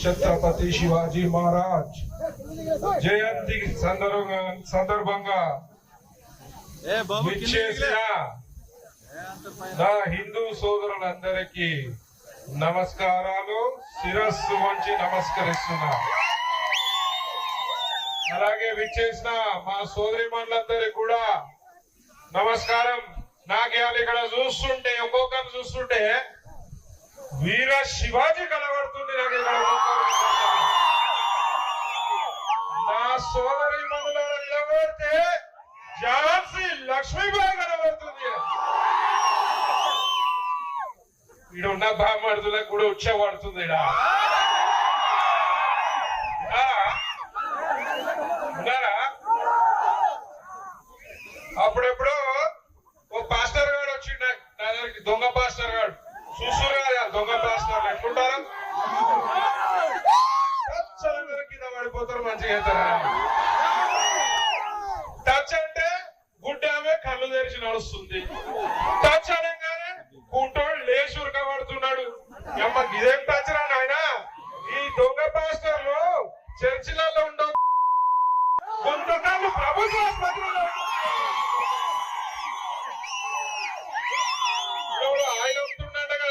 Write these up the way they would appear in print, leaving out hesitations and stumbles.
ఛత్రపతి శివాజీ మహారాజ్ జయంతి సందర్భంగా విచ్చేసిన నా హిందూ సోదరులందరికీ నమస్కారాలు, శిరస్సు వంచి నమస్కరిస్తున్నా. అలాగే విచ్చేసిన మా సోదరిమణులందరికీ కూడా నమస్కారం. నాకు ఇక్కడ చూస్తుంటే, ఒక్కొక్కరు చూస్తుంటే వీర శివాజీ కనబడుతుంది. నాకు ఇక్కడ నా సోదరిమణులను నిలబడితే ఝాన్సీ లక్ష్మీబాయి కనబడుతుంది. ఇక్కడ ఉన్న బామ్మడులకు కూడా ఉచ్చబడుతుంది. ఉన్నారా? అప్పుడెప్పుడు ఓ పాస్టర్ గారు వచ్చిండ నా దగ్గరికి, దొంగ పాస్టర్ గారు. చూస్తున్నారు కదా దొంగ పాస్టర్ ఎట్లుంటారు, కింద పడిపోతారు, మంచిగా అవుతారా. టచ్ అంటే గుడ్డ ఆమె కళ్ళు తెరిచి నడుస్తుంది. టచ్ అనగానే కుంటోడు లేచి ఉరకబడుతున్నాడు. అమ్మ ఇదేం టచ్ రా నాయన. ఈ దొంగ పాస్టర్లు చర్చిలలో ఉండవు, కొంతకాలు ప్రభుత్వ ఆసుపత్రిలో ఆయన వస్తుండ కదా.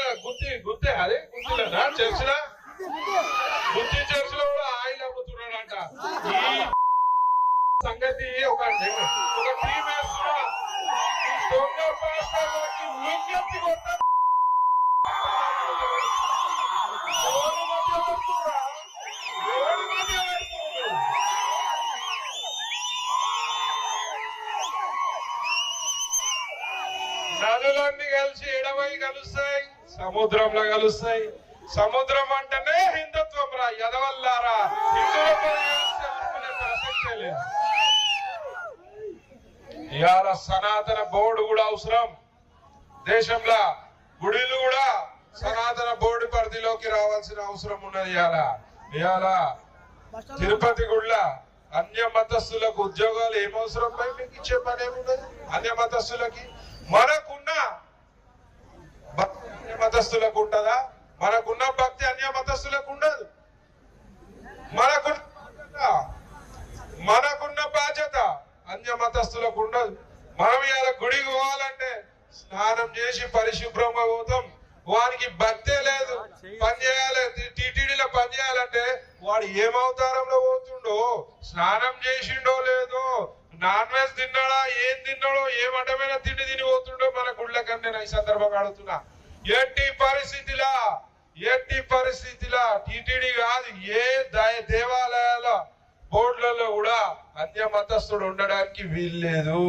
గుత్తి అదే గుత్తిలేనా చర్చిలో? గుత్తి చర్చిలో కూడా ఆయిల్ అమ్ముతున్నాడంట. ఈ సంగతి ఒక టీం వేస్తున్నా. దొంగ పాస్టర్లకి విజ్ఞప్తి కొట్టారు. నదులన్నీ కలిసి ఎడవై కలుస్తాయి, సముద్రంలో కలుస్తాయి. సముద్రం అంటేనే హిందుత్వం రా ఎదవల్లారా. ప్రసక్తే లేదు. ఇవాళ సనాతన బోర్డు కూడా అవసరం. దేశంలో గుడిలు కూడా సనాతన బోర్డు పరిధిలోకి రావాల్సిన అవసరం ఉన్నది. ఇవాళ తిరుపతి గుళ్ళ అన్య మతస్థులకు ఉద్యోగాలు ఏమవసరం పై మీకు ఇచ్చే పని ఏమున్నది? అన్య మతస్థులకి మనకున్న అన్య మతస్థులకు ఉంటదా? మనకున్న భక్తి అన్య మతస్థులకు ఉండదు. మనకున్న బాధ్యత అన్య మతస్థులకు ఉండదు. మనం ఇవాళ గుడికి పోవాలంటే స్నానం చేసి పరిశుభ్రంగా పోతాం. వానికి భక్తే లేదు. పని చేయాలి, టీటీడీలో పని చేయాలంటే వాడు ఏమవతారంలో పోతుండో, స్నానం చేసిండో లేదో, నాన్ వెజ్ తిన్నాడా, ఏం తిన్నాడో, ఏం అడ్డమైన తిండి తిని పోతుండో మన గుళ్ళకన్నా నేను ఈ సందర్భంగా అడుగుతున్నా. ఎట్టి పరిస్థితిలా టీటీడీ కాదు, ఏ దేవాలయాల బోర్డులలో కూడా అన్య మతస్థుడు ఉండడానికి వీల్లేదు.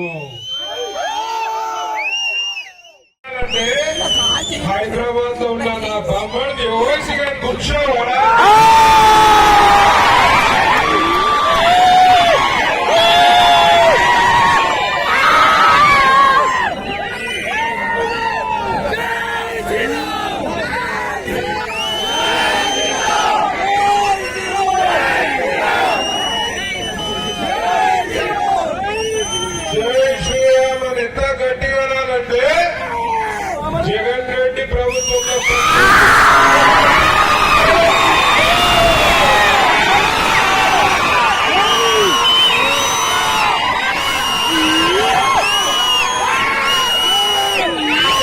హైదరాబాద్ లో ఉన్న నా బామ్మడిది ఓవైసీ గారి కూర్చోవాడా? జగన్ రెడ్డి ప్రభుత్వం